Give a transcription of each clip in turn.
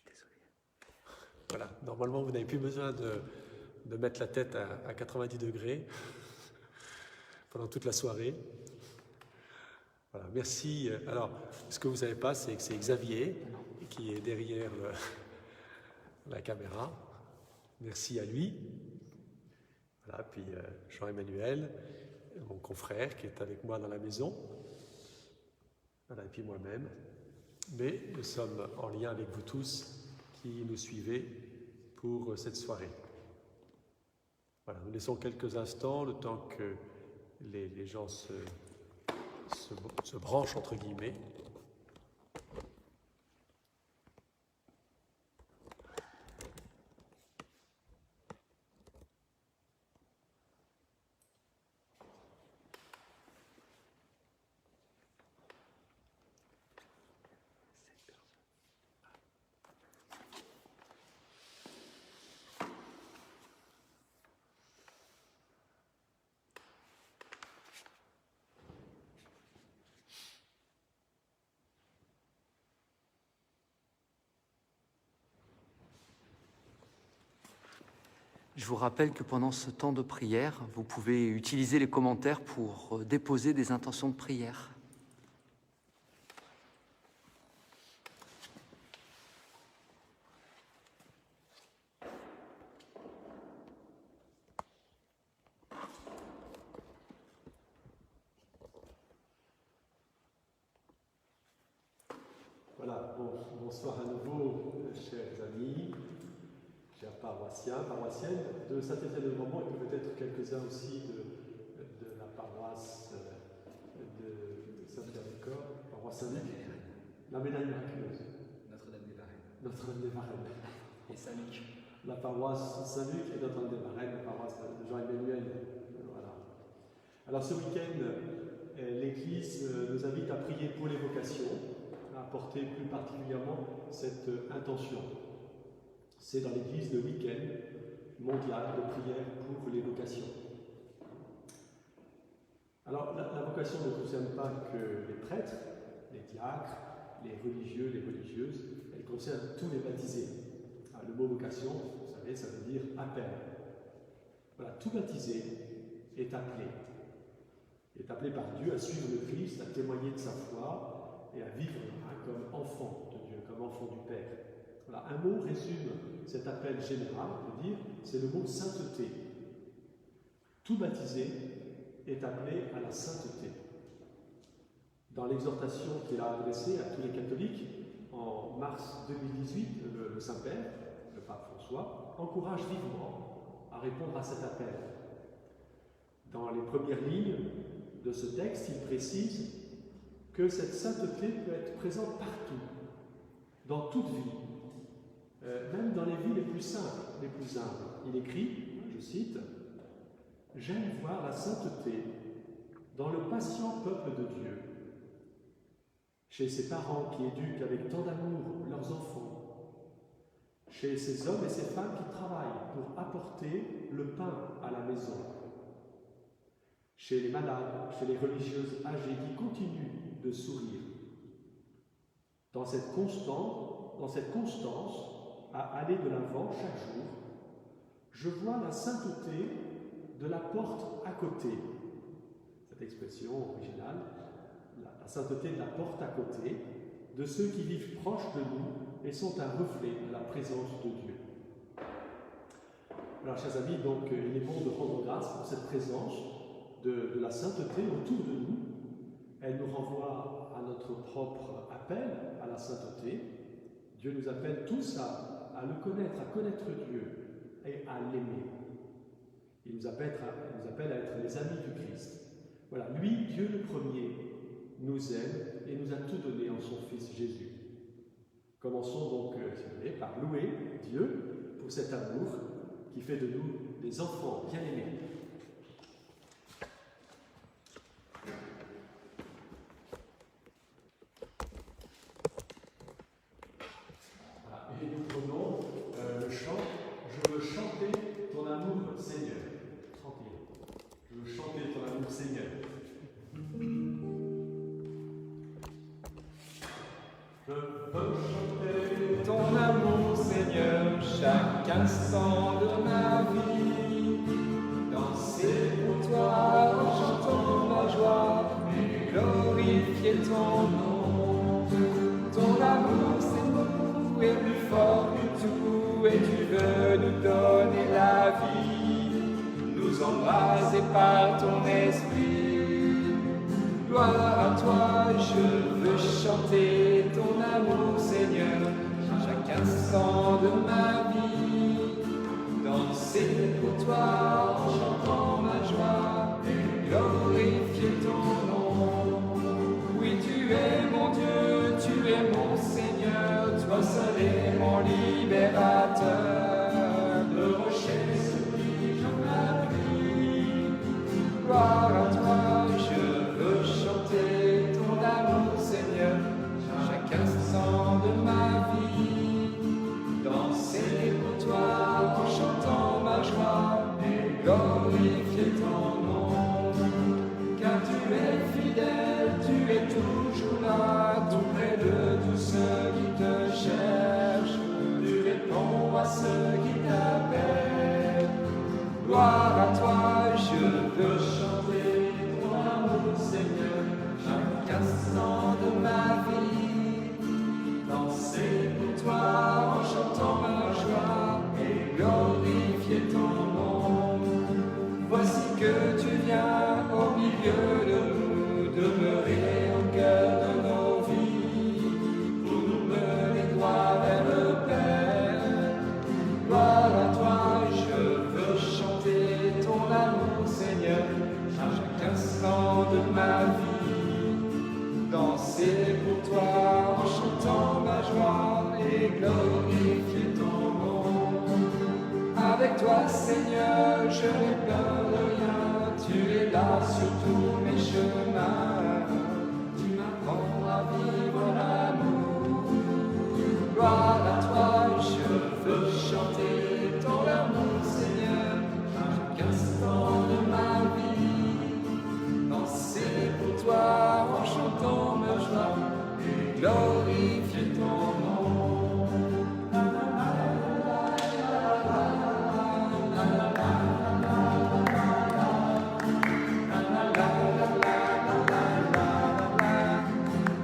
suis désolé. Voilà, normalement, vous n'avez plus besoin de mettre la tête à 90 degrés pendant toute la soirée. Voilà, merci. Alors, ce que vous ne savez pas, c'est que c'est Xavier qui est derrière la caméra. Merci à lui. Voilà, puis Jean-Emmanuel, mon confrère qui est avec moi dans la maison. Voilà, et puis moi-même. Mais nous sommes en lien avec vous tous qui nous suivez pour cette soirée. Voilà, nous laissons quelques instants, le temps que les gens se branchent, entre guillemets. Je vous rappelle que pendant ce temps de prière, vous pouvez utiliser les commentaires pour déposer des intentions de prière. Voilà, bonsoir à nouveau, chers amis, chers paroissiennes de Saint-Étienne-de-Grandmont et peut-être quelques-uns aussi de la paroisse de Saint-Pierre-du-Corps, paroisse Saint-Luc, la Médaille miraculeuse. Notre-Dame-des-Varennes. Et Saint-Luc. La paroisse Saint-Luc et Notre-Dame-des-Varennes, la paroisse de Jean-Emmanuel. Voilà. Alors ce week-end, l'Église nous invite à prier pour les vocations, à porter plus particulièrement cette intention. C'est dans l'Église le week-end mondial de prière pour les vocations. Alors la vocation ne concerne pas que les prêtres, les diacres, les religieux, les religieuses, elle concerne tous les baptisés. Alors, le mot vocation, vous savez, ça veut dire appel. Voilà, tout baptisé est appelé par Dieu à suivre le Christ, à témoigner de sa foi et à vivre comme enfant de Dieu, comme enfant du Père. Voilà, un mot résume cet appel général, on peut dire, c'est le mot sainteté. Tout baptisé est appelé à la sainteté. Dans l'exhortation qu'il a adressée à tous les catholiques en mars 2018, le Saint-Père, le pape François, encourage vivement à répondre à cet appel. Dans les premières lignes de ce texte, il précise que cette sainteté peut être présente partout, dans toute vie, même dans les vies les plus simples, les plus humbles. Il écrit, je cite, « J'aime voir la sainteté dans le patient peuple de Dieu, chez ces parents qui éduquent avec tant d'amour leurs enfants, chez ces hommes et ces femmes qui travaillent pour apporter le pain à la maison, chez les malades, chez les religieuses âgées qui continuent de sourire. Dans cette constance à aller de l'avant chaque jour, je vois la sainteté de la porte à côté. » Cette expression originale, la sainteté de la porte à côté, de ceux qui vivent proches de nous et sont un reflet de la présence de Dieu. Alors, chers amis, donc, il est bon de rendre grâce pour cette présence de la sainteté autour de nous. Elle nous renvoie à notre propre appel à la sainteté. Dieu nous appelle tous à le connaître, à connaître Dieu et à l'aimer. Il nous appelle à être les amis du Christ. Voilà, lui, Dieu le premier, nous aime et nous a tout donné en son Fils Jésus. Commençons donc, si vous voulez, par louer Dieu pour cet amour qui fait de nous des enfants bien-aimés. Voilà, et nous prenons le chant « Je veux chanter ton amour, Seigneur ». Tranquille. Je veux chanter ton amour, Seigneur. Je veux chanter ton amour. chaque instant de ma vie. Danser pour toi en chantant ma joie et glorifier ton nom. Ton amour c'est nous et plus fort que tout, et tu veux nous donner la vie, nous embraser par ton esprit. Gloire à toi, je veux chanter ton amour, Seigneur, chaque instant de ma vie. Danser pour toi en chantant ma joie et glorifier ton nom. Oui, tu es mon Dieu, tu es mon Seigneur, toi seul est mon libérateur. Le rocher celui j'en appuie. Gloire à toi, je veux chanter ton amour, Seigneur, chaque instant de ma vie. Danser pour toi en chantant ma joie et glorifier ton nom. Car tu es fidèle, tu es toujours là, tout près de tous ceux qui te cherchent. Tu réponds à ceux qui t'appellent. Gloire à toi, je veux chanter ton amour, Seigneur, chaque instant de ma vie. Danser pour toi en chantant ma joie et glorifier ton nom. Voici que tu viens au milieu de nous, demeurer au cœur de nos vies, pour nous mener droit vers le Père. Gloire à toi, je veux chanter ton amour, Seigneur, chaque instant de ma vie. Danser pour toi en chantant ma joie et glorifier ton nom. Avec toi, Seigneur, je n'ai peur de rien, tu es là sur tous mes chemins. Tu m'apprends à vivre l'amour. Gloire à toi, je veux chanter ton amour, Seigneur, chaque instant de ma vie. Danser pour toi en chantant ma joie et glorifier ton nom.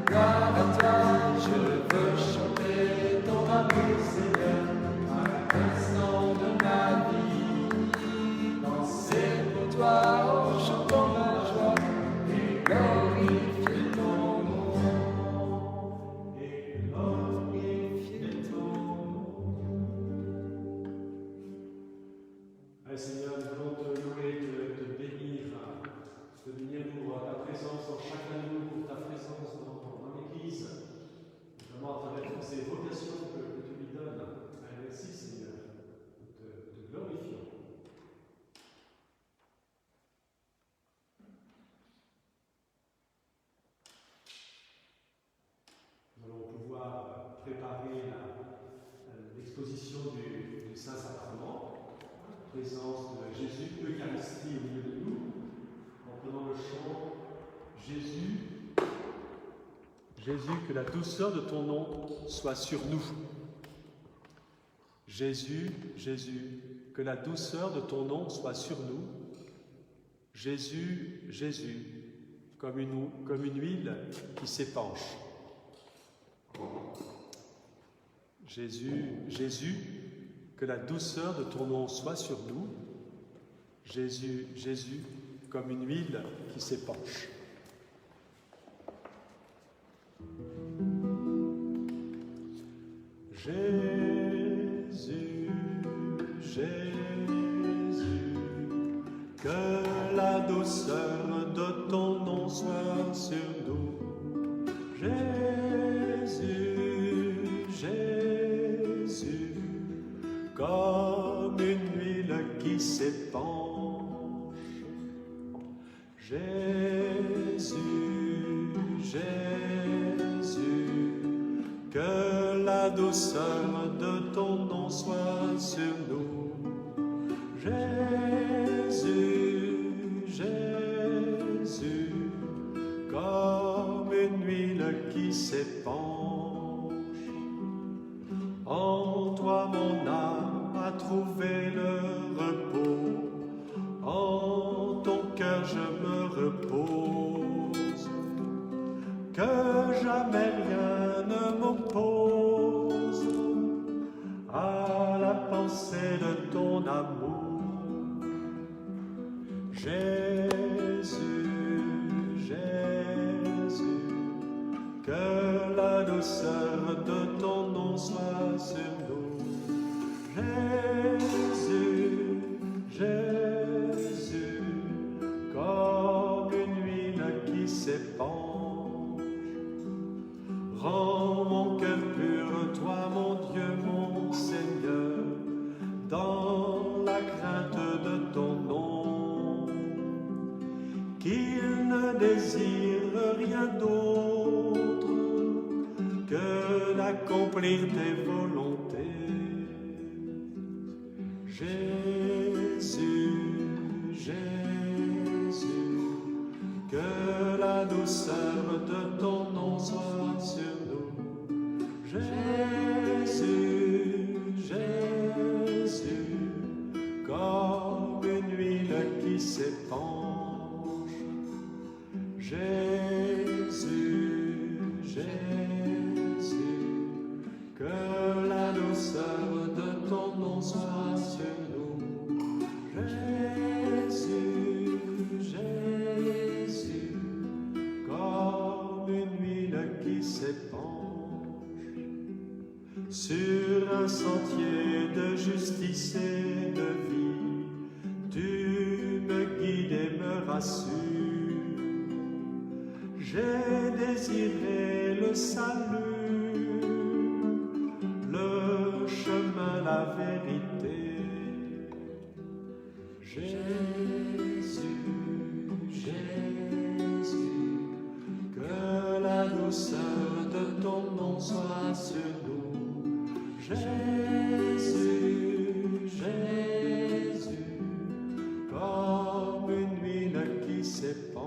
Gloire à toi, je veux chanter ton amour, Seigneur, chaque instant de ma vie. Danser pour toi en chantant ma joie et glorifier ton nom. Et glorifier ton nom. Seigneur, nous voulons te louer, te bénir pour ta présence dans chacun de nous, pour ta présence dans l'Église, vraiment à travers toutes ces vocations que tu lui donnes. Merci Seigneur, nous te glorifions. Nous allons pouvoir préparer l'exposition du Saint-Sacrement, la présence de Jésus, l'Eucharistie au milieu de nous, en prenant le chant Jésus, Jésus, que la douceur de ton nom soit sur nous. Jésus, Jésus, que la douceur de ton nom soit sur nous. Jésus, Jésus, comme une huile qui s'épanche. Jésus, Jésus, que la douceur de ton nom soit sur nous. Jésus, Jésus, comme une huile qui s'épanche. Jésus, Jésus, que la douceur de ton nom soit sur nous. Jésus, Jésus, comme une huile qui s'épanche. Jésus, Jésus, que la douceur de ton nom soit sur nous. Jésus, Jésus, comme une huile qui s'épanche. En toi mon âme que la douceur de ton nom soit sur nous. Jésus, Jésus, comme une huile qui s'épanche, rends mon cœur pur, toi mon Dieu, mon Seigneur, dans la crainte de ton nom, qu'il ne désire rien d'autre que d'accomplir tes volontés. Jésus, Jésus, que la douceur de ton nom soit sur nous. Jésus, Jésus, comme une huile qui s'épanche. Jésus, Jésus, que la douceur de ton nom soit sur nous. Jésus, Jésus, comme une huile qui s'épanche, sur un sentier de justice et de vie, tu me guides et me rassures. J'ai désiré le salut, le chemin, la vérité. Jésus, Jésus, que la douceur de ton nom soit sur nous. Jésus, Jésus, comme une huile qui s'épanche,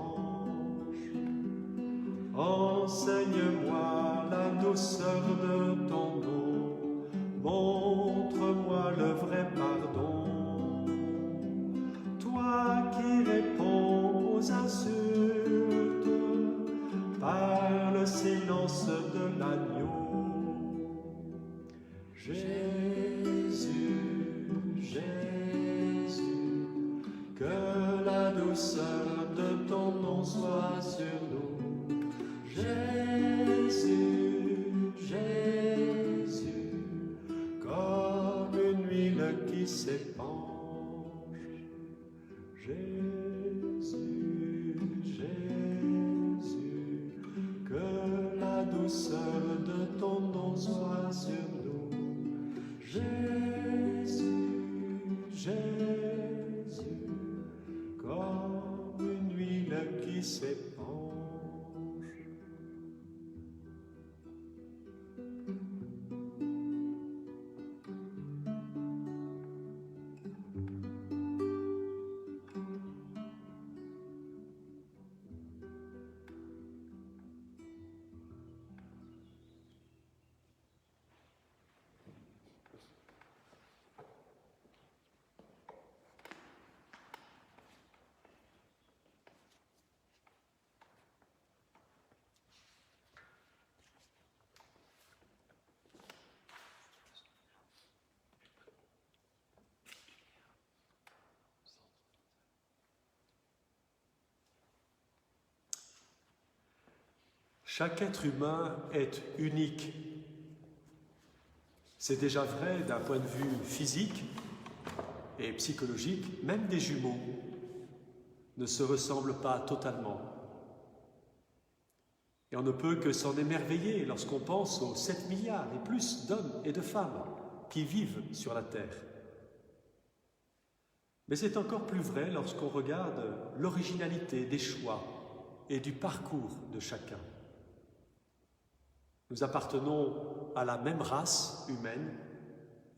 enseigne-moi la douceur de ton nom, montre-moi le vrai pardon. Toi qui réponds aux insultes par le silence de l'agneau. Jésus, Jésus, que la douceur de ton nom soit sur nous. Jésus, Jésus, comme une huile qui s'épanche. Jésus, Jésus, que la douceur de ton nom soit sur nous. Jésus, Jésus, comme une huile qui s'épanche. Chaque être humain est unique. C'est déjà vrai d'un point de vue physique et psychologique, même des jumeaux ne se ressemblent pas totalement. Et on ne peut que s'en émerveiller lorsqu'on pense aux 7 milliards et plus d'hommes et de femmes qui vivent sur la Terre. Mais c'est encore plus vrai lorsqu'on regarde l'originalité des choix et du parcours de chacun. Nous appartenons à la même race humaine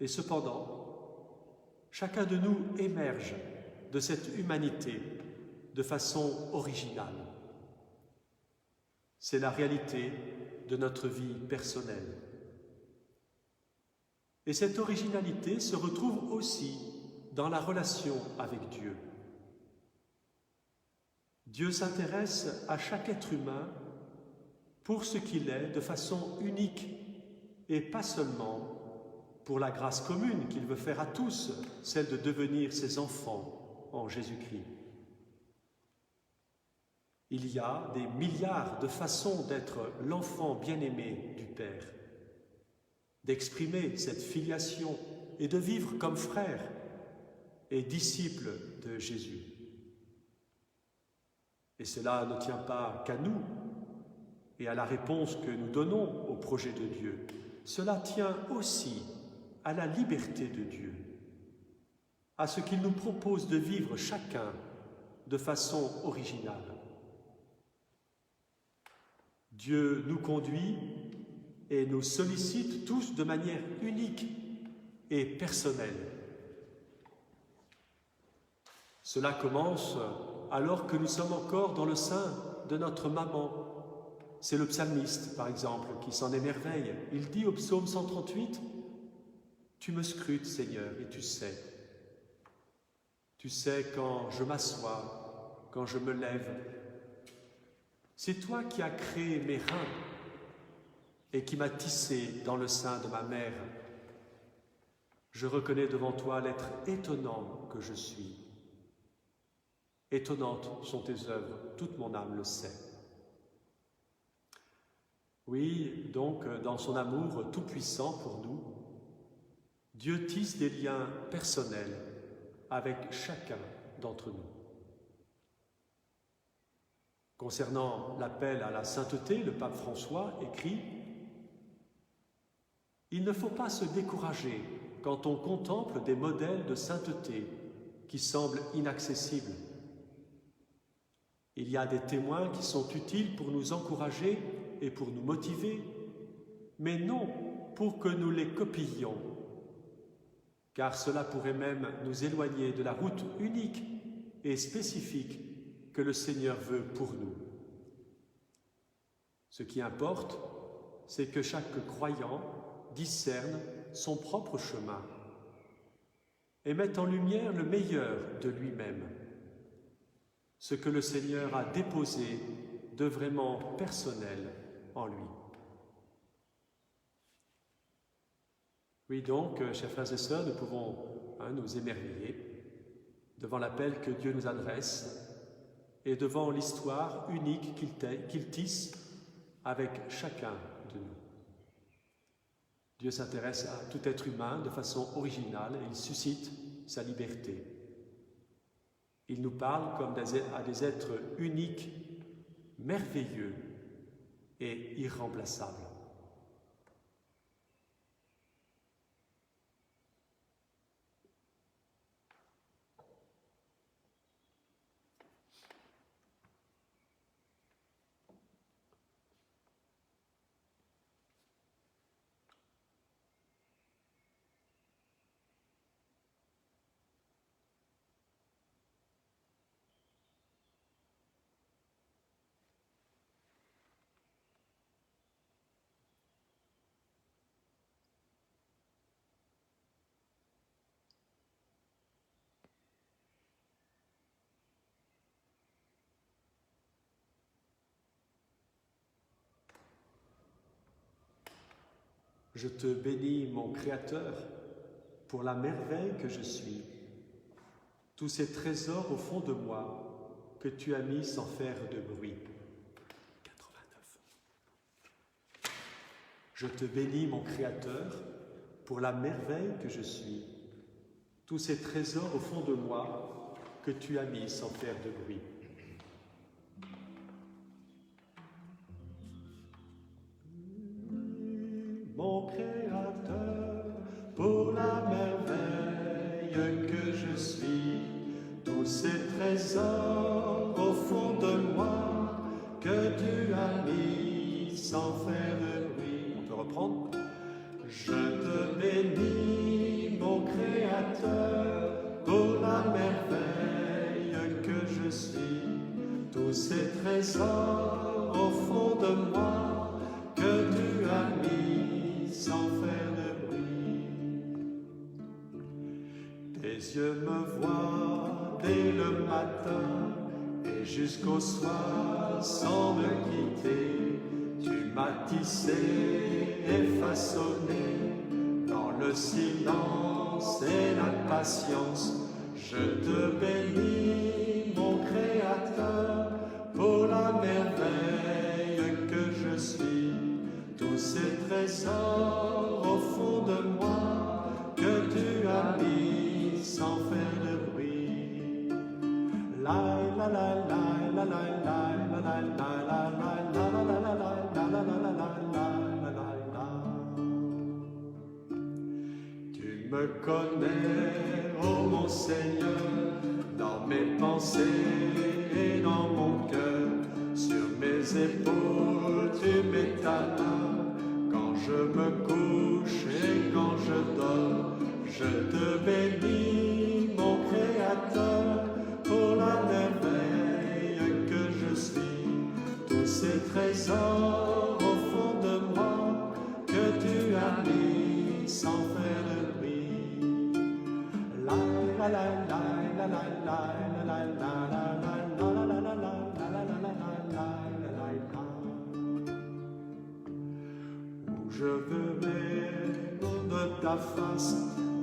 et cependant, chacun de nous émerge de cette humanité de façon originale. C'est la réalité de notre vie personnelle. Et cette originalité se retrouve aussi dans la relation avec Dieu. Dieu s'intéresse à chaque être humain pour ce qu'il est de façon unique et pas seulement pour la grâce commune qu'il veut faire à tous, celle de devenir ses enfants en Jésus-Christ. Il y a des milliards de façons d'être l'enfant bien-aimé du Père, d'exprimer cette filiation et de vivre comme frère et disciple de Jésus. Et cela ne tient pas qu'à nous et à la réponse que nous donnons au projet de Dieu. Cela tient aussi à la liberté de Dieu, à ce qu'il nous propose de vivre chacun de façon originale. Dieu nous conduit et nous sollicite tous de manière unique et personnelle. Cela commence alors que nous sommes encore dans le sein de notre maman. C'est le psalmiste, par exemple, qui s'en émerveille. Il dit au psaume 138, « Tu me scrutes, Seigneur, et tu sais. Tu sais quand je m'assois, quand je me lève. C'est toi qui as créé mes reins et qui m'as tissé dans le sein de ma mère. Je reconnais devant toi l'être étonnant que je suis. Étonnantes sont tes œuvres, toute mon âme le sait. » Oui, donc, dans son amour tout-puissant pour nous, Dieu tisse des liens personnels avec chacun d'entre nous. Concernant l'appel à la sainteté, le pape François écrit « Il ne faut pas se décourager quand on contemple des modèles de sainteté qui semblent inaccessibles. Il y a des témoins qui sont utiles pour nous encourager et pour nous motiver, mais non pour que nous les copiions, car cela pourrait même nous éloigner de la route unique et spécifique que le Seigneur veut pour nous. Ce qui importe, c'est que chaque croyant discerne son propre chemin et mette en lumière le meilleur de lui-même, ce que le Seigneur a déposé de vraiment personnel en lui. Oui, donc, chers frères et sœurs, nous pouvons nous émerveiller devant l'appel que Dieu nous adresse et devant l'histoire unique qu'il tisse avec chacun de nous. Dieu s'intéresse à tout être humain de façon originale et il suscite sa liberté. Il nous parle comme à des êtres uniques, merveilleux et irremplaçables. Je te bénis, mon Créateur, pour la merveille que je suis, tous ces trésors au fond de moi que tu as mis sans faire de bruit. 89. Je te bénis, mon Créateur, pour la merveille que je suis, tous ces trésors au fond de moi que tu as mis sans faire de bruit. Mon Créateur, pour la merveille que je suis, tous ces trésors au fond de moi que tu as mis sans faire de bruit. On peut reprendre. Je te bénis, mon Créateur, pour la merveille que je suis, tous ces trésors au fond de moi que tu as mis sans faire de bruit. Tes yeux me voient dès le matin et jusqu'au soir sans me quitter. Tu m'as tissé et façonné dans le silence et la patience. Je te bénis, mon Créateur, pour la merveille que je suis, tous ces trésors au fond de moi que tu as mis sans faire de bruit. La la la la la la la la la la la Tu me connais, oh mon Seigneur, dans mes pensées et dans mon cœur, sur mes épaules tu mets ta main. Quand je me couche et quand je dors, je te bénis, mon Créateur, pour la merveille que je suis, tous ces trésors au fond de moi que tu as mis sans faire de bruit. La la la la la la la la la Je verrai de ta face,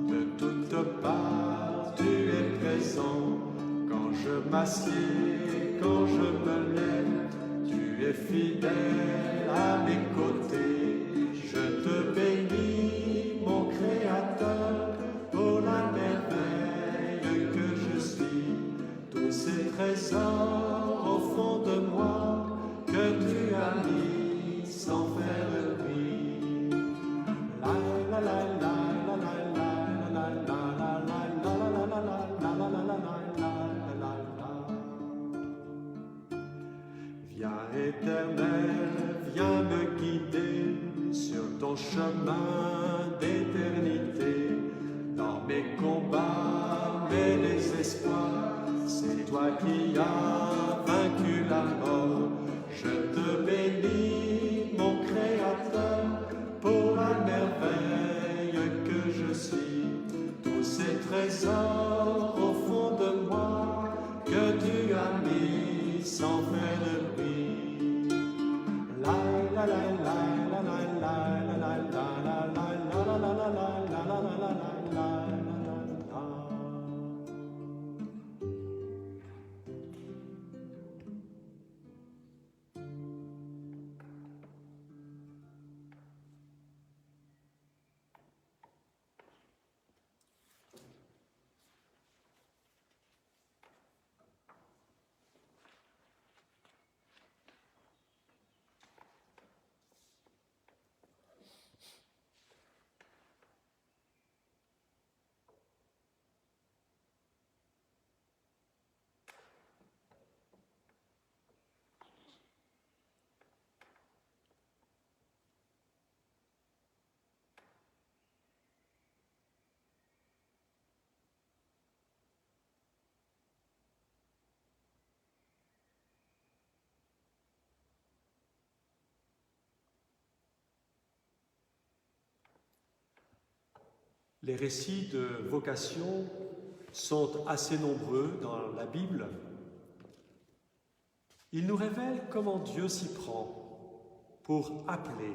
de toutes parts tu es présent. Quand je m'assieds, quand je me lève, tu es fidèle à mes côtés. Je te bénis, mon Créateur, pour la merveille que je suis. Tous ces trésors au fond de moi que tu as mis sans faire de bruit. Viens éternel, viens me guider sur ton chemin d'éternité. Dans mes combats, mes désespoirs, c'est toi qui as vaincu la mort. Je te bénis, mon Créateur, pour la merveille que je suis, tous ces trésors au fond de moi que tu as mis sans faire de bruit. La la la la la la la la la la la la la la la la. Les récits de vocation sont assez nombreux dans la Bible. Ils nous révèlent comment Dieu s'y prend pour appeler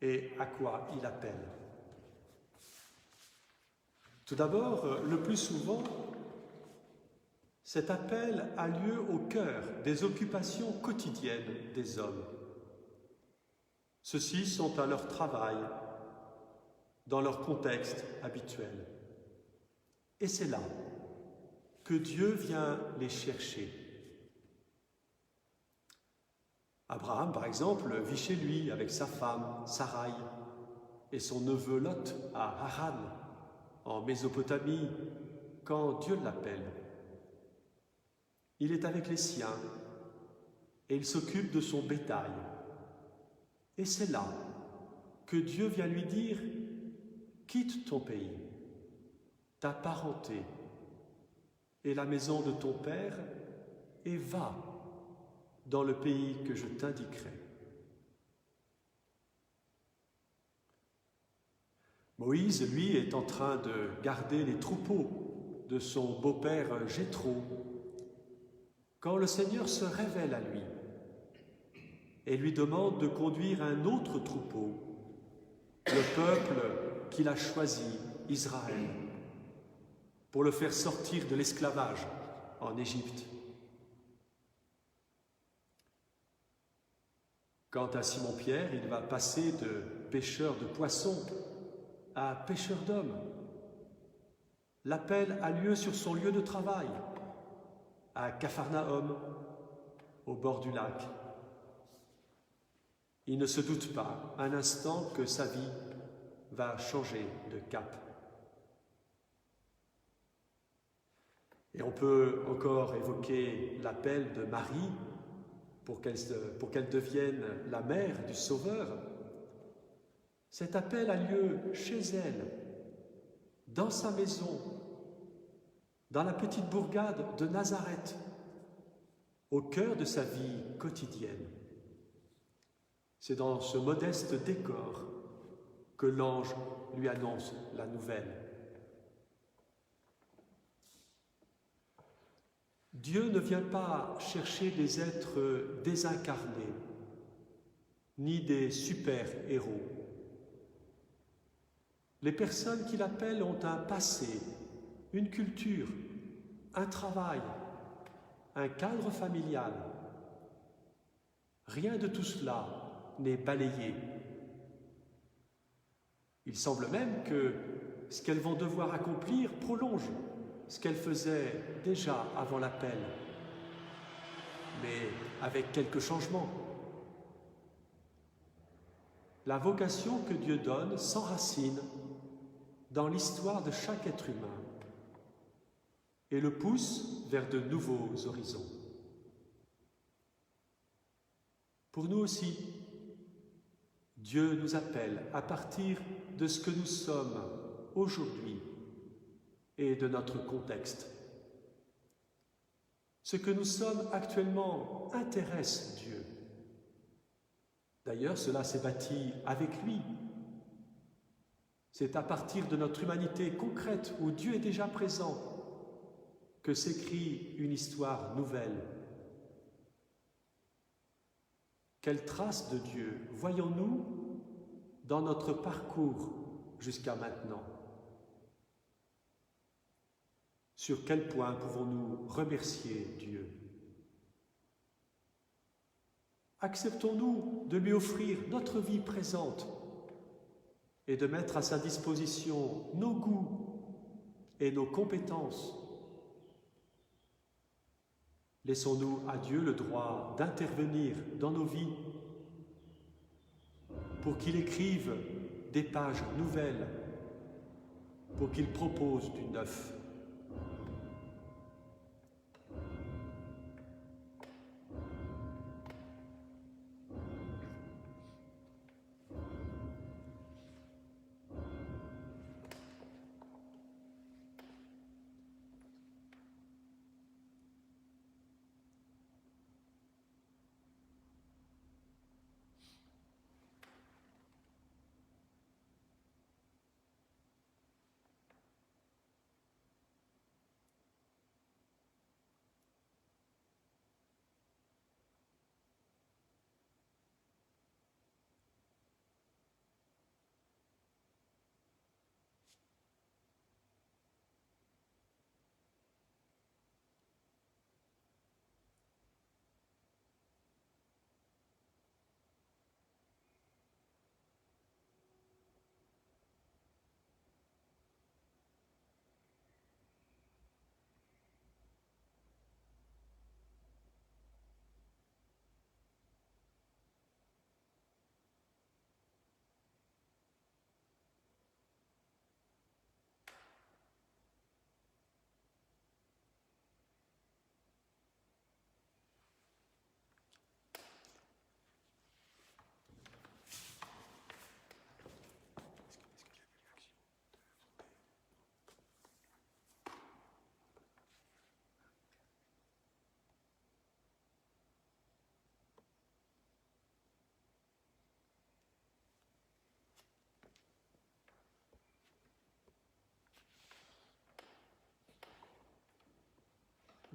et à quoi il appelle. Tout d'abord, le plus souvent, cet appel a lieu au cœur des occupations quotidiennes des hommes. Ceux-ci sont à leur travail, dans leur contexte habituel. Et c'est là que Dieu vient les chercher. Abraham, par exemple, vit chez lui avec sa femme, Sarai, et son neveu Lot à Haran, en Mésopotamie, quand Dieu l'appelle. Il est avec les siens et il s'occupe de son bétail. Et c'est là que Dieu vient lui dire « Quitte ton pays, ta parenté et la maison de ton père et va dans le pays que je t'indiquerai. » Moïse, lui, est en train de garder les troupeaux de son beau-père Jéthro quand le Seigneur se révèle à lui et lui demande de conduire un autre troupeau, le peuple qu'il a choisi, Israël, pour le faire sortir de l'esclavage en Égypte. Quant à Simon-Pierre, il va passer de pêcheur de poissons à pêcheur d'hommes. L'appel a lieu sur son lieu de travail, à Capharnaüm, au bord du lac. Il ne se doute pas un instant que sa vie va changer de cap. Et on peut encore évoquer l'appel de Marie pour qu'elle devienne la mère du Sauveur. Cet appel a lieu chez elle, dans sa maison, dans la petite bourgade de Nazareth, au cœur de sa vie quotidienne. C'est dans ce modeste décor que l'ange lui annonce la nouvelle. Dieu ne vient pas chercher des êtres désincarnés, ni des super-héros. Les personnes qu'il appelle ont un passé, une culture, un travail, un cadre familial. Rien de tout cela n'est balayé. Il semble même que ce qu'elles vont devoir accomplir prolonge ce qu'elles faisaient déjà avant l'appel, mais avec quelques changements. La vocation que Dieu donne s'enracine dans l'histoire de chaque être humain et le pousse vers de nouveaux horizons. Pour nous aussi, Dieu nous appelle à partir de ce que nous sommes aujourd'hui et de notre contexte. Ce que nous sommes actuellement intéresse Dieu. D'ailleurs, cela s'est bâti avec lui. C'est à partir de notre humanité concrète où Dieu est déjà présent que s'écrit une histoire nouvelle. Quelle trace de Dieu voyons-nous dans notre parcours jusqu'à maintenant? Sur quel point pouvons-nous remercier Dieu? Acceptons-nous de lui offrir notre vie présente et de mettre à sa disposition nos goûts et nos compétences? Laissons-nous à Dieu le droit d'intervenir dans nos vies pour qu'il écrive des pages nouvelles, pour qu'il propose du neuf.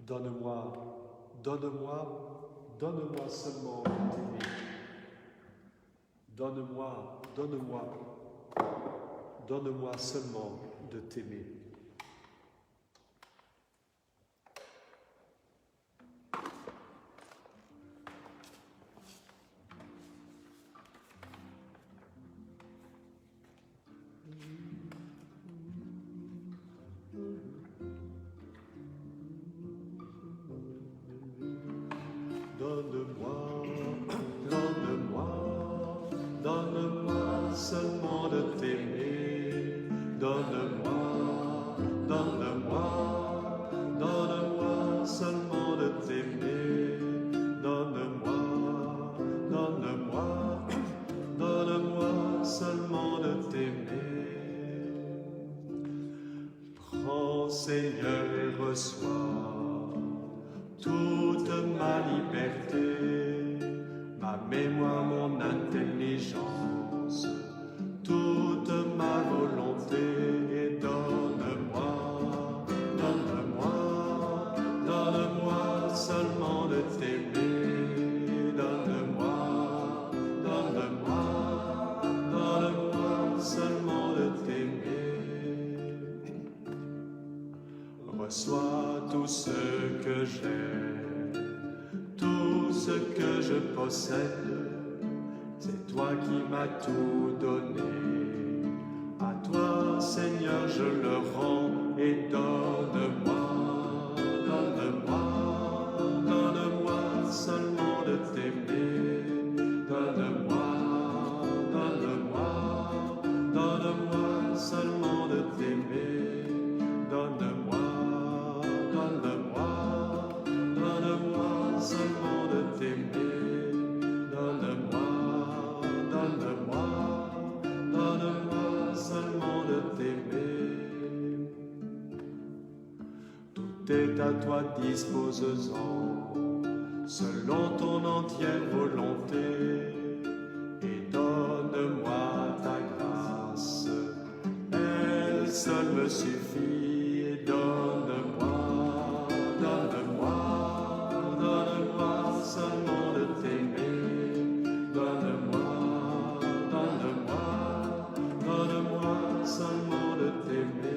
Donne-moi, donne-moi, donne-moi seulement de t'aimer. Donne-moi, donne-moi, donne-moi seulement de t'aimer. Seigneur, et reçois toute ma liberté, ma mémoire, mon intelligence, toute ma volonté, et donne-moi, donne-moi, donne-moi seulement de t'aimer, donne-moi, donne-moi, donne-moi seulement de t'aimer. Reçois tout ce que j'ai, tout ce que je possède, c'est toi qui m'as tout donné. À toi, Seigneur, je le rends, et donne-moi, donne-moi, donne-moi seulement de t'aimer. Donne-moi, donne-moi, donne-moi seulement de t'aimer. Donne-moi, donne-moi, donne-moi seulement de t'aimer. Donne-moi, donne-moi, donne-moi seulement de t'aimer. Tout est à toi, dispose-en, selon ton entière volonté, et donne-moi ta grâce, elle seule me suffit, et donne-moi, donne-moi, donne-moi seulement de t'aimer. Donne-moi, donne-moi, donne-moi seulement de t'aimer.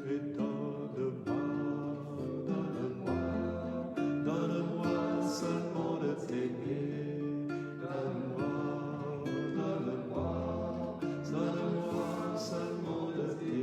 Et donne-moi, donne-moi, donne-moi seulement de t'aimer. Donne-moi, donne-moi, donne-moi seulement de t'aimer.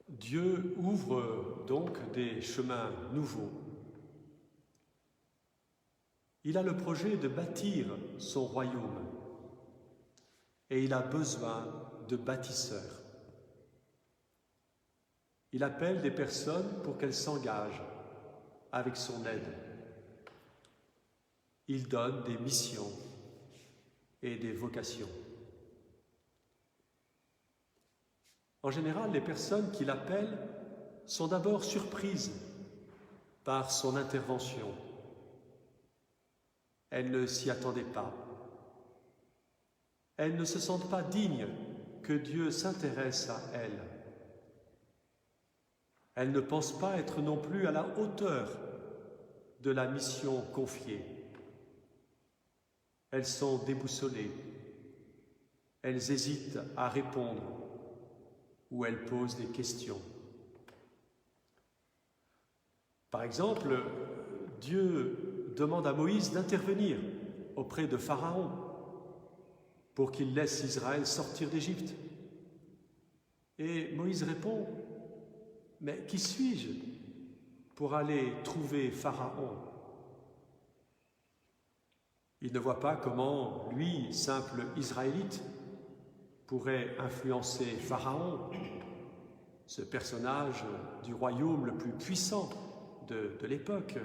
Dieu ouvre donc des chemins nouveaux. Il a le projet de bâtir son royaume et il a besoin de bâtisseurs. Il appelle des personnes pour qu'elles s'engagent avec son aide. Il donne des missions et des vocations. En général, les personnes qu'il appelle sont d'abord surprises par son intervention. Elles ne s'y attendaient pas. Elles ne se sentent pas dignes que Dieu s'intéresse à elles. Elles ne pensent pas être non plus à la hauteur de la mission confiée. Elles sont déboussolées. Elles hésitent à répondre ou elles posent des questions. Par exemple, Dieu demande à Moïse d'intervenir auprès de Pharaon pour qu'il laisse Israël sortir d'Égypte. Et Moïse répond: « Mais qui suis-je pour aller trouver Pharaon ?» Il ne voit pas comment lui, simple Israélite, pourrait influencer Pharaon ce personnage du royaume le plus puissant de l'époque,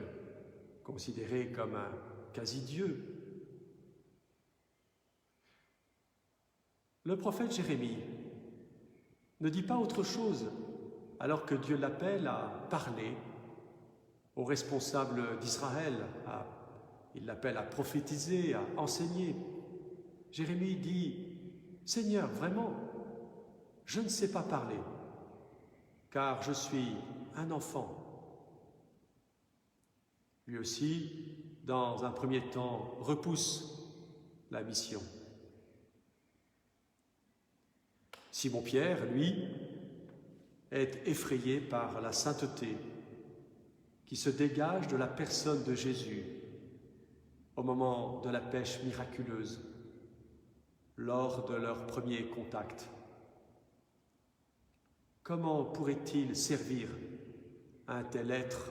considéré comme un quasi-dieu. Le prophète Jérémie ne dit pas autre chose alors que Dieu l'appelle à parler aux responsables d'Israël, il l'appelle à prophétiser, à enseigner. Jérémie dit « Seigneur, vraiment, je ne sais pas parler, car je suis un enfant. » Lui aussi, dans un premier temps, repousse la mission. Simon-Pierre, lui, est effrayé par la sainteté qui se dégage de la personne de Jésus au moment de la pêche miraculeuse, lors de leur premier contact. Comment pourrait-il servir un tel être?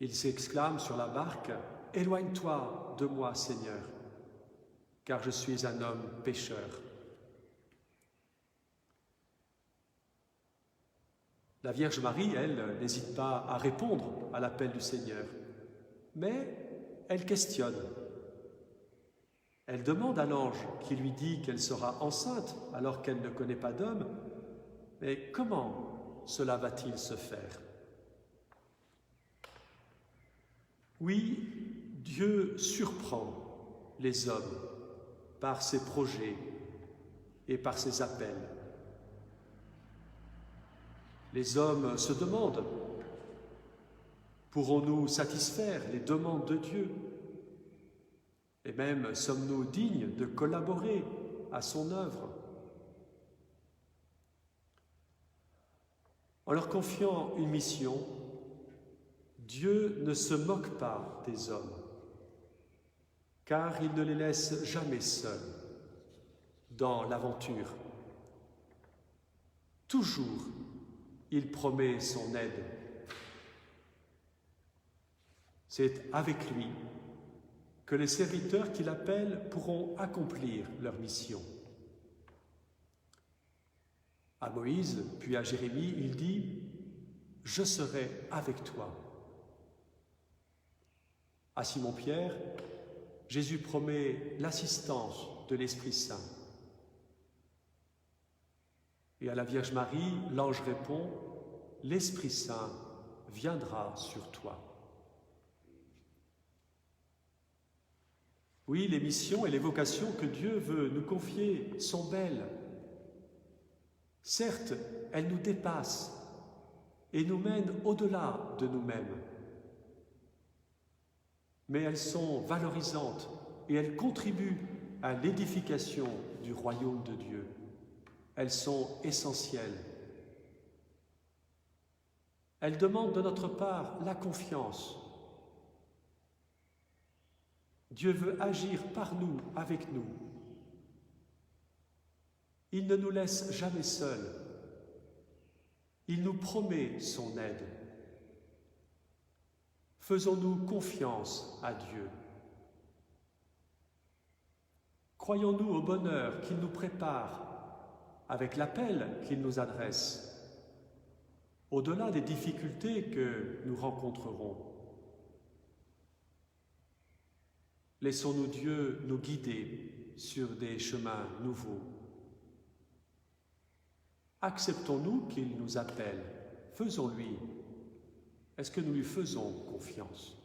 Il s'exclame sur la barque « Éloigne-toi de moi, Seigneur, car je suis un homme pécheur. » La Vierge Marie, elle, n'hésite pas à répondre à l'appel du Seigneur, mais elle questionne. Elle demande à l'ange qui lui dit qu'elle sera enceinte alors qu'elle ne connaît pas d'homme, mais comment cela va-t-il se faire? Oui, Dieu surprend les hommes par ses projets et par ses appels. Les hommes se demandent, pourrons-nous satisfaire les demandes de Dieu? Et même, sommes-nous dignes de collaborer à son œuvre? En leur confiant une mission, Dieu ne se moque pas des hommes, car il ne les laisse jamais seuls dans l'aventure. Toujours, il promet son aide. C'est avec lui que les serviteurs qu'il appelle pourront accomplir leur mission. À Moïse, puis à Jérémie, il dit « Je serai avec toi ». À Simon-Pierre, Jésus promet l'assistance de l'Esprit Saint. Et à la Vierge Marie, l'ange répond « L'Esprit Saint viendra sur toi ». Oui, les missions et les vocations que Dieu veut nous confier sont belles. Certes, elles nous dépassent et nous mènent au-delà de nous-mêmes. Mais elles sont valorisantes et elles contribuent à l'édification du royaume de Dieu. Elles sont essentielles. Elles demandent de notre part la confiance. Dieu veut agir par nous, avec nous. Il ne nous laisse jamais seuls. Il nous promet son aide. Faisons-nous confiance à Dieu. Croyons-nous au bonheur qu'il nous prépare avec l'appel qu'il nous adresse, au-delà des difficultés que nous rencontrerons. Laissons-nous Dieu nous guider sur des chemins nouveaux. Acceptons-nous qu'il nous appelle. Faisons-lui. Est-ce que nous lui faisons confiance?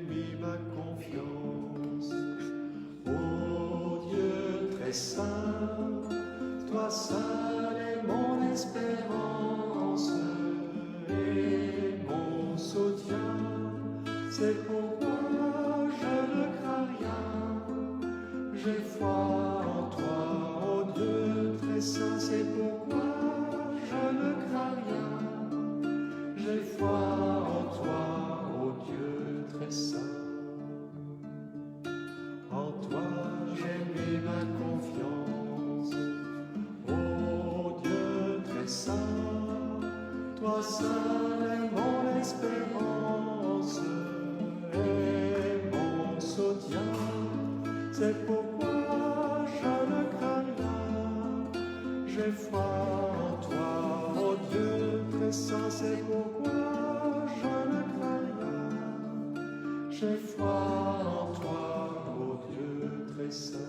mis ma confiance. Ô Dieu très saint, toi seul est mon espérance et mon soutien. C'est pourquoi je ne crains rien. J'ai foi en toi, ô Dieu très saint. C'est pourquoi je ne crains rien. J'ai foi en toi, ô Dieu très saint. En toi j'ai mis ma confiance. Ô Dieu très saint, toi seul est mon espérance et mon soutien. C'est pourquoi je ne crains rien. J'ai foi en toi, ô Dieu très saint. C'est pourquoi je ne crains rien. J'ai foi en toi, ô Dieu très saint.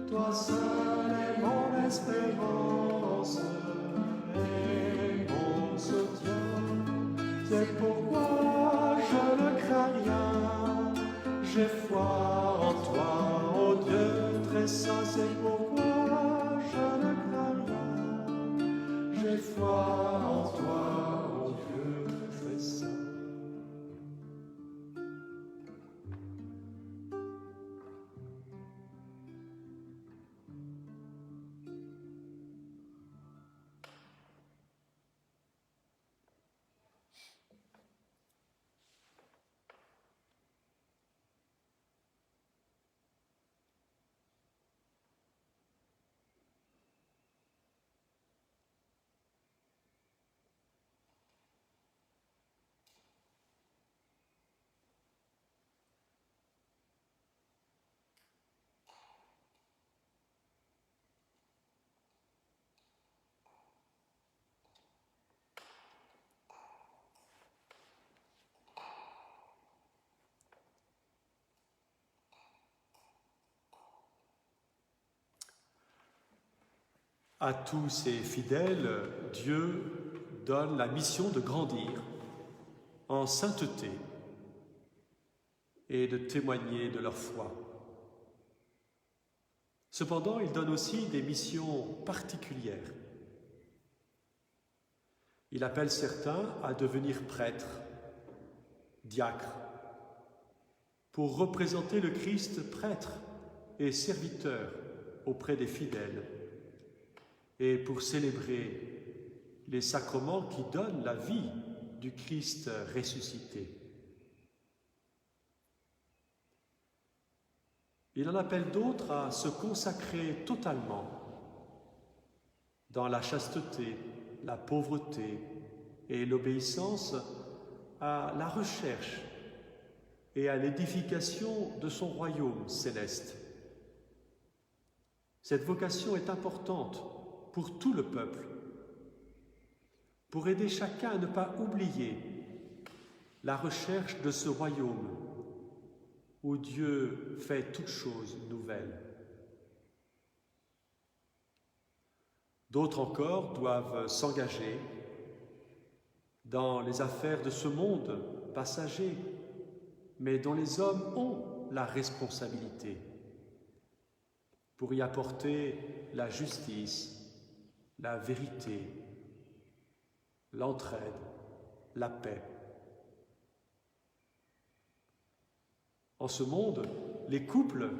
Toi seul est mon espérance et mon soutien. C'est pourquoi je ne crains rien. J'ai foi en toi, ô Dieu très saint. C'est pourquoi je ne crains rien. J'ai foi en toi, ô Dieu très saint. À tous ses fidèles, Dieu donne la mission de grandir en sainteté et de témoigner de leur foi. Cependant, il donne aussi des missions particulières. Il appelle certains à devenir prêtres, diacres, pour représenter le Christ prêtre et serviteur auprès des fidèles, et pour célébrer les sacrements qui donnent la vie du Christ ressuscité. Il en appelle d'autres à se consacrer totalement dans la chasteté, la pauvreté et l'obéissance à la recherche et à l'édification de son royaume céleste. Cette vocation est importante pour tout le peuple, pour aider chacun à ne pas oublier la recherche de ce royaume où Dieu fait toutes choses nouvelles. D'autres encore doivent s'engager dans les affaires de ce monde passager, mais dont les hommes ont la responsabilité pour y apporter la justice, la vérité, l'entraide, la paix. En ce monde, les couples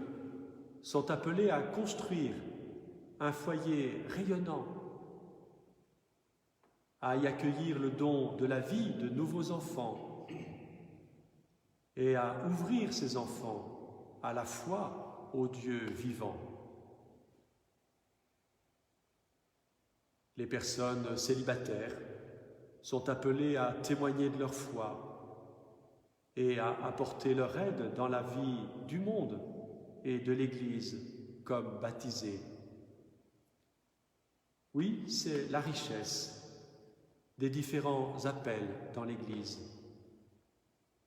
sont appelés à construire un foyer rayonnant, à y accueillir le don de la vie de nouveaux enfants et à ouvrir ces enfants à la foi au Dieu vivant. Les personnes célibataires sont appelées à témoigner de leur foi et à apporter leur aide dans la vie du monde et de l'Église comme baptisés. Oui, c'est la richesse des différents appels dans l'Église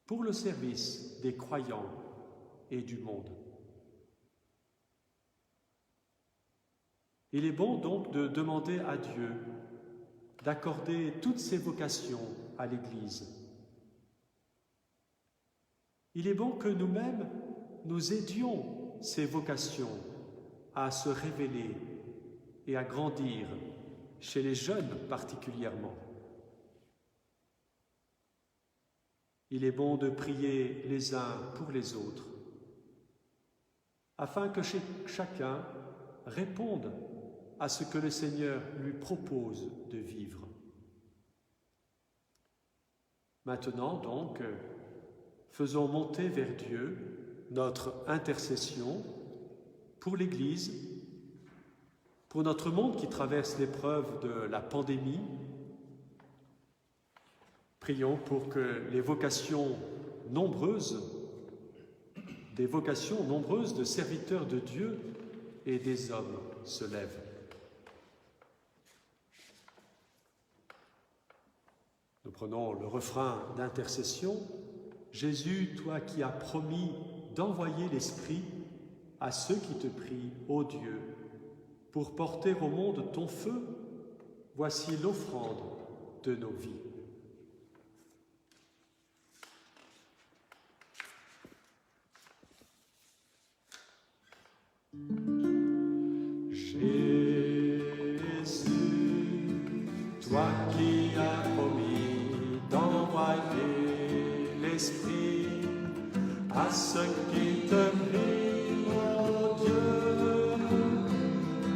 pour le service des croyants et du monde. Il est bon donc de demander à Dieu d'accorder toutes ses vocations à l'Église. Il est bon que nous-mêmes, nous aidions ces vocations à se révéler et à grandir, chez les jeunes particulièrement. Il est bon de prier les uns pour les autres, afin que chacun réponde à ce que le Seigneur lui propose de vivre. Maintenant donc, faisons monter vers Dieu notre intercession pour l'Église, pour notre monde qui traverse l'épreuve de la pandémie. Prions pour que les vocations nombreuses, des vocations nombreuses de serviteurs de Dieu et des hommes se lèvent. Nous prenons le refrain d'intercession. Jésus, toi qui as promis d'envoyer l'Esprit à ceux qui te prient, ô Dieu, pour porter au monde ton feu, voici l'offrande de nos vies. Jésus, toi qui as promis d'envoyer l'Esprit à ceux qui te prient, ô Dieu,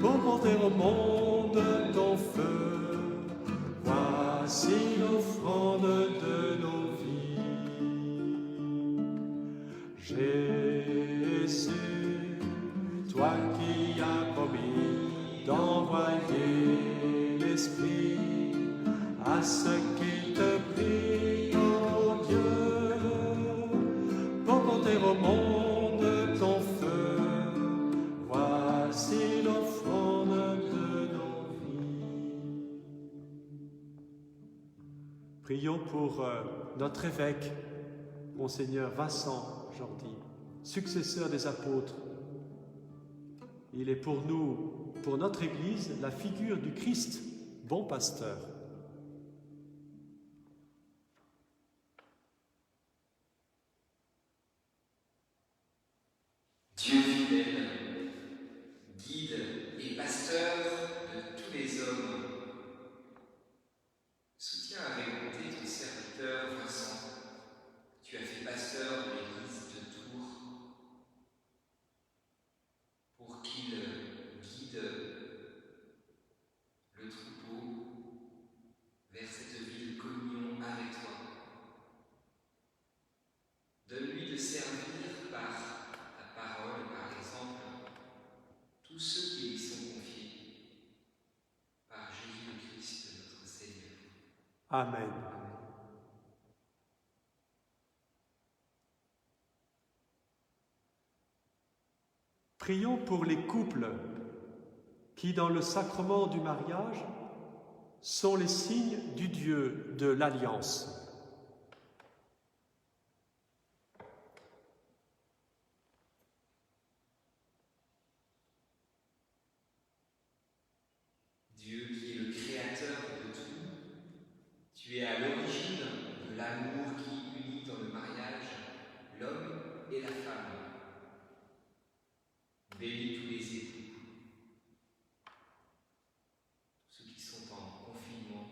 pour porter au monde ton feu, voici l'offrande de nos vies. Jésus, toi qui as promis d'envoyer l'Esprit à ceux qui te prient, ô Dieu, pour porter au monde ton feu, voici l'offrande de nos vies. Prions pour notre évêque, Monseigneur Vincent Jordi, successeur des apôtres. Il est pour nous, pour notre Église, la figure du Christ, bon pasteur. Dieu fidèle, guide et pasteur de tous les hommes, soutiens avec bonté ton serviteur Vincent. Tu as fait pasteur de l'église de Tours pour qu'il guide le troupeau vers cette vie de communion avec toi. Donne-lui de servir par ta parole, par exemple, tous ceux qui lui sont confiés, par Jésus-Christ notre Seigneur. Amen. Prions pour les couples qui, dans le sacrement du mariage, sont les signes du Dieu de l'Alliance. Dieu qui est le créateur de tout, tu es à l'origine de l'amour qui unit dans le mariage l'homme et la femme. Bénis tous les époux, ceux qui sont en confinement.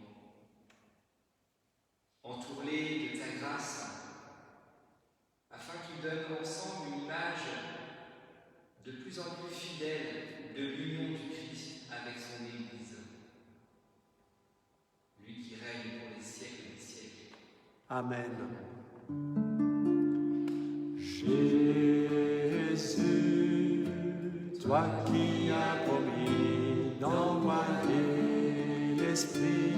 Entoure-les de ta grâce, afin qu'ils donnent ensemble une image de plus en plus fidèle de l'union du Christ avec son Église, lui qui règne pour les siècles des siècles. Amen. Jésus, toi qui as promis d'envoyer l'Esprit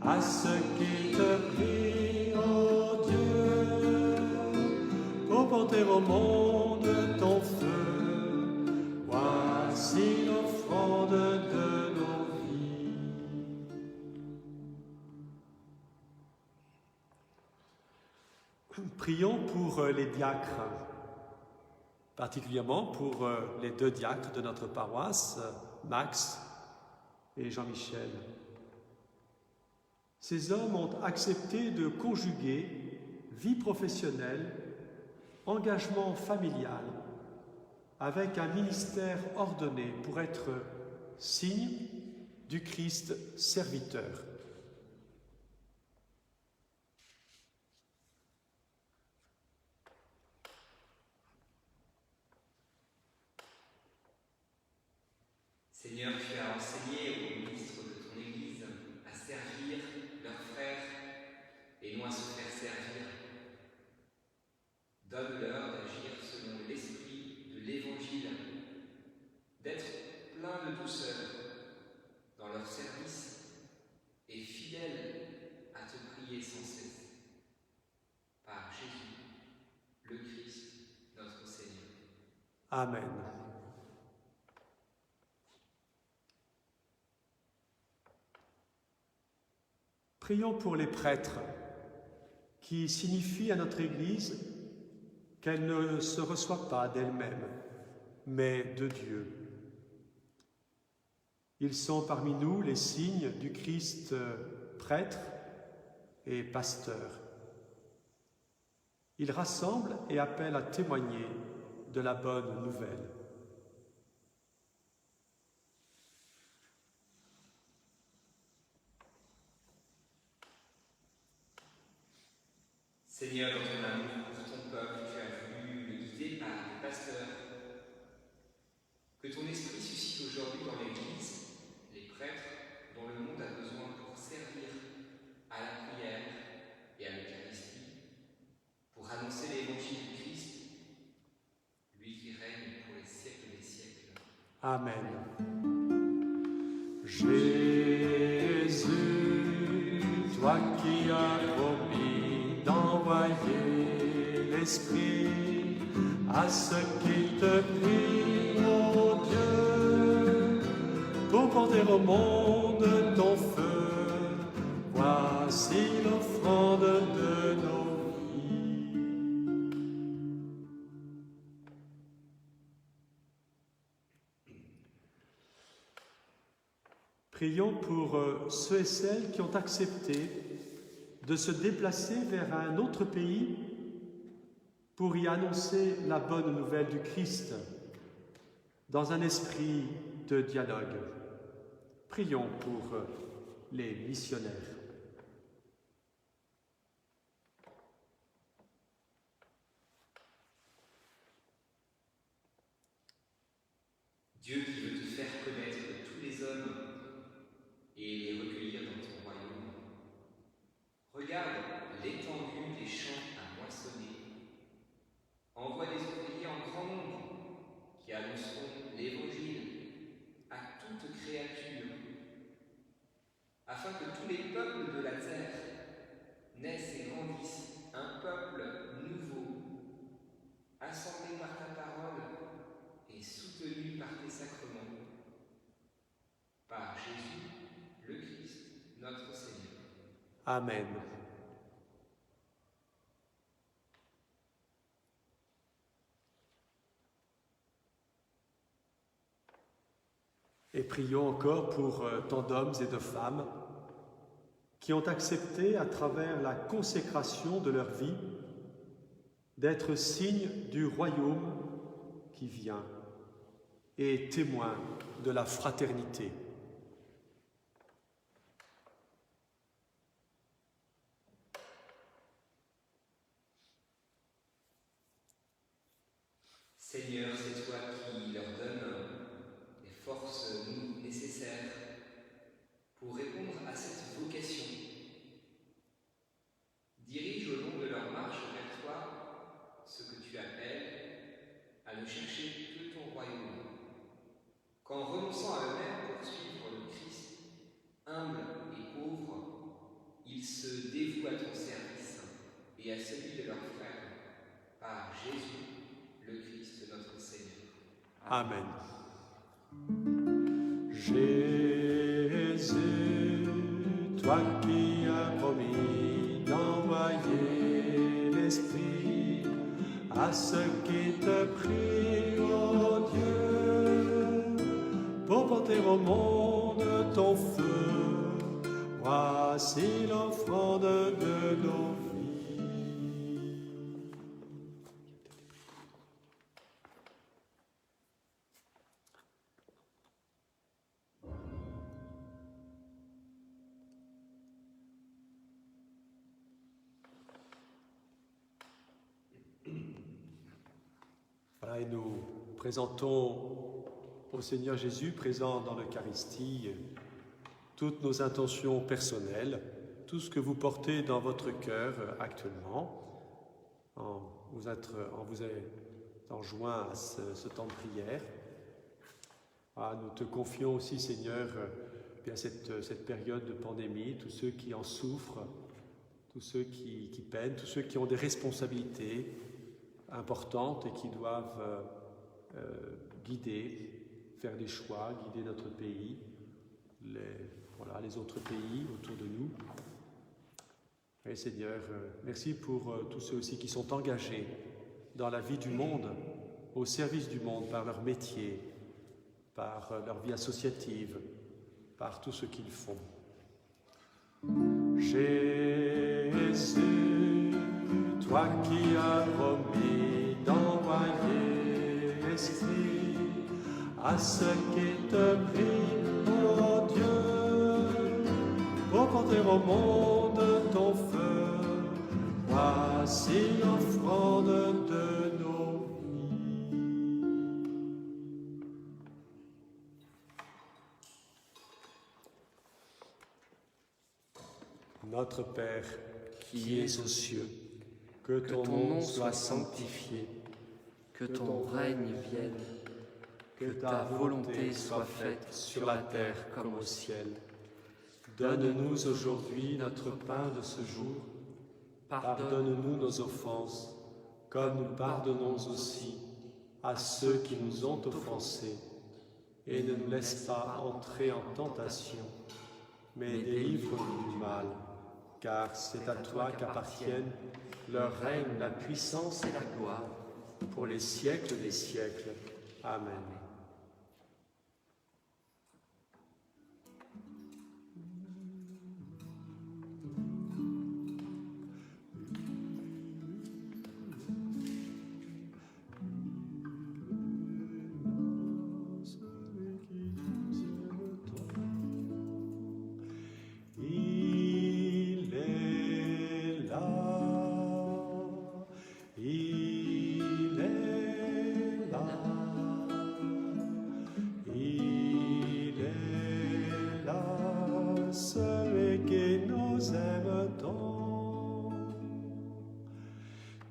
à ceux qui te prient, ô Dieu, pour porter au monde ton feu. Voici l'offrande de nos vies. Prions pour les diacres, particulièrement pour les 2 diacres de notre paroisse, Max et Jean-Michel. Ces hommes ont accepté de conjuguer vie professionnelle, engagement familial, avec un ministère ordonné pour être signe du Christ serviteur. Seigneur, tu as enseigné aux ministres de ton Église à servir leurs frères et non à se faire servir. Donne-leur d'agir selon l'esprit de l'Évangile, d'être plein de douceur dans leur service et fidèles à te prier sans cesse. Par Jésus, le Christ, notre Seigneur. Amen. Prions pour les prêtres, qui signifient à notre Église qu'elle ne se reçoit pas d'elle-même, mais de Dieu. Ils sont parmi nous les signes du Christ prêtre et pasteur. Ils rassemblent et appellent à témoigner de la bonne nouvelle. Seigneur, dans ton amour pour ton peuple, tu as voulu le guider par les pasteurs. Que ton esprit suscite aujourd'hui dans l'Église les prêtres dont le monde a besoin pour servir à la prière et à l'Eucharistie, pour annoncer l'Évangile du Christ, lui qui règne pour les siècles des siècles. Amen. Jésus, toi qui as promis d'envoyer l'Esprit à ceux qui te prient, ô Dieu, pour porter au monde ton feu, voici l'offrande de nos vies. Prions pour ceux et celles qui ont accepté de se déplacer vers un autre pays pour y annoncer la bonne nouvelle du Christ dans un esprit de dialogue. Prions pour les missionnaires. Dieu qui veut te faire connaître de tous les hommes et les recueillir dans ton royaume, regarde l'étendue des champs à moissonner. Envoie des ouvriers en grand nombre qui annonceront l'Évangile à toute créature, afin que tous les peuples de la terre naissent et grandissent un peuple nouveau, assemblé par ta parole et soutenu par tes sacrements. Par Jésus, le Christ, notre Seigneur. Amen. Et prions encore pour tant d'hommes et de femmes qui ont accepté, à travers la consécration de leur vie, d'être signes du royaume qui vient et témoins de la fraternité. Seigneur, c'est toi qui leur donnes les forces nécessaires pour répondre à cette vocation. Dirige au long de leur marche vers toi ce que tu appelles à ne chercher que ton royaume. Amen. Jésus, toi qui as promis d'envoyer l'Esprit à ceux qui te prient, ô Dieu, pour porter au monde ton feu, voici l'offrande de nos vies. Voilà, et nous présentons au Seigneur Jésus, présent dans l'Eucharistie, toutes nos intentions personnelles, tout ce que vous portez dans votre cœur actuellement, en vous enjoint à ce temps de prière. Voilà, nous te confions aussi, Seigneur, bien cette période de pandémie, tous ceux qui en souffrent, tous ceux qui peinent, tous ceux qui ont des responsabilités importantes et qui doivent guider, faire des choix, guider notre pays, les autres pays autour de nous. Et Seigneur, merci pour tous ceux aussi qui sont engagés dans la vie du monde, au service du monde, par leur métier, par leur vie associative, par tout ce qu'ils font. Jésus, toi qui as promis d'envoyer l'Esprit à ceux qui te prient, ô Dieu, pour porter au monde ton feu, voici l'offrande de nos vies. Notre Père, qui es aux cieux, que ton nom soit sanctifié, que ton règne vienne, que ta volonté soit faite sur la terre comme au ciel. Donne-nous aujourd'hui notre pain de ce jour. Pardonne-nous nos offenses, comme nous pardonnons aussi à ceux qui nous ont offensés. Et ne nous laisse pas entrer en tentation, mais délivre-nous du mal. Car c'est à toi qu'appartiennent le règne, la puissance et la gloire, pour les siècles des siècles. Amen. Jésus qui nous aime tant,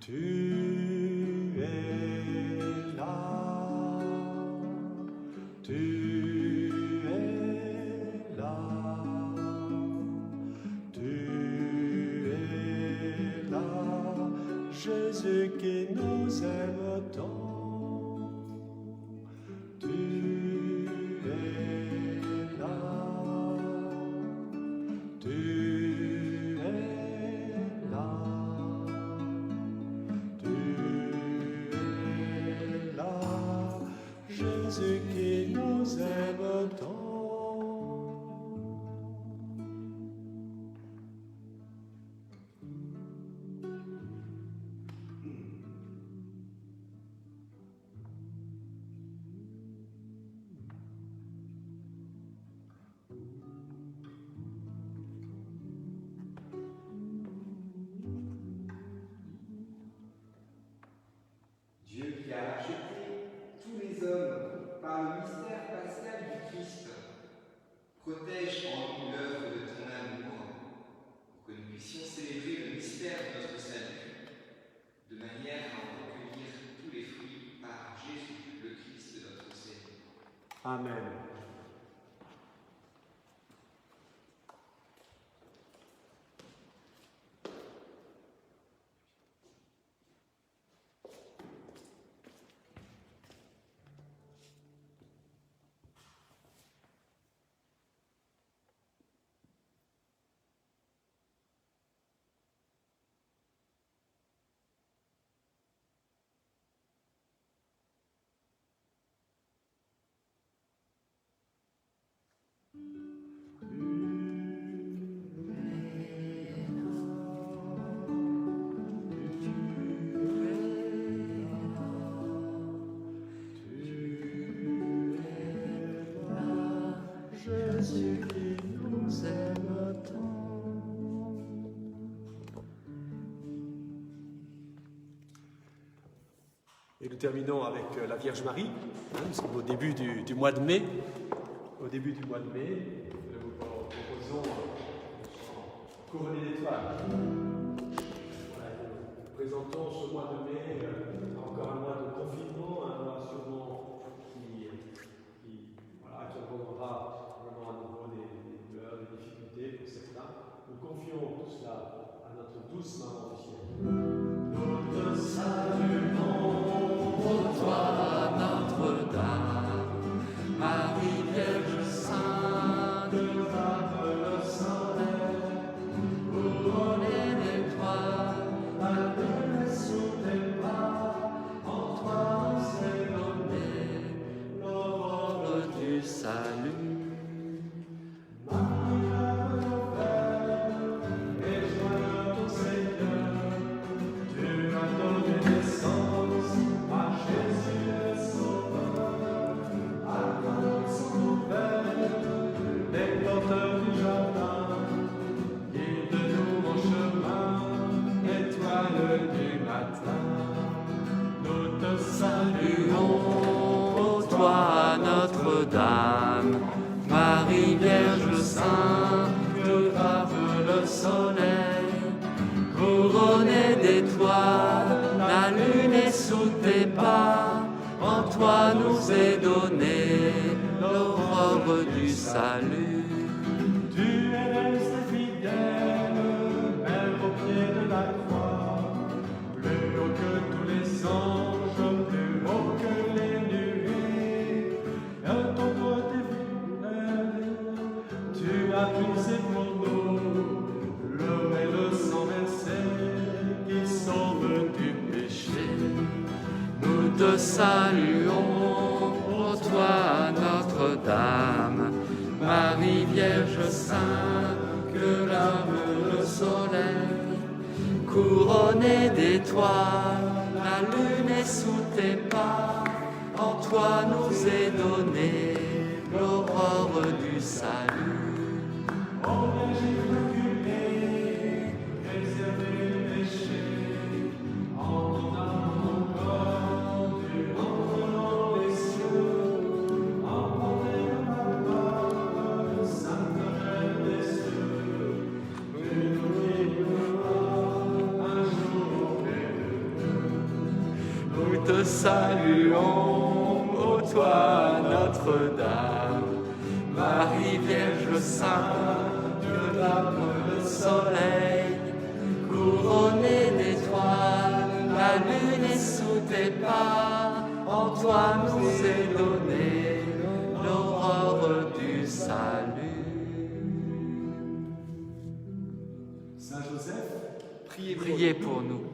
tu es là, tu es là, tu es là, Jésus qui nous aime tant. Dieu qui a racheté tous les hommes par le mystère pascal du Christ, protège en nous l'œuvre de ton amour, pour que nous puissions célébrer le mystère de notre salut, de manière à en recueillir tous les fruits par Jésus, le Christ de notre Seigneur. Amen. Jésus qui nous aime tant. Et nous terminons avec la Vierge Marie. Nous sommes au début du mois de mai. Au début du mois de mai, nous vous proposons le chant Couronné d'étoiles. Voilà, nous présentons ce mois de mai, encore un mois de confinement, un mois sûrement qui abordera vraiment à nouveau des douleurs, des difficultés pour certains. Nous confions tout cela à notre douce Maman du ciel. Nous te saluons, ô toi, Notre-Dame, Marie Vierge Sainte, frappe le soleil, couronnée d'étoiles, la lune est sous tes bras, en toi s'est donné l'aurore du salut. Notre-Dame, Marie Vierge Sainte, frappe le soleil, couronnée d'étoiles, la lune est sous tes pas, en toi nous est donnée l'aurore du salut. Tu es restée fidèle, mère au pied de la croix, plus haut que tous les anges, plus haut que les nuées. À ton côté fidèle, tu as brisé pour nous l'eau et le sang versé qui sauvent du péché. Nous te saluons, ô toi Notre-Dame, Marie Vierge Sainte, que l'âme le soleil, couronnée d'étoiles, la lune est sous tes pas, en toi nous est donnée l'aurore du salut. Ô Vierge immaculée, préservez le péché, en ton âme, ton corps, tu entres dans les cieux, emportez ma gloire, Sainte Reine des cieux, que nous vivrons un jour auprès de Dieu. Nous te saluons, ô toi Notre-Dame, Marie Vierge Sainte, Dieu l'âme le soleil, couronnée d'étoiles, la lune est sous tes pas, en toi nous est donnée l'aurore du salut. Saint Joseph, priez pour nous.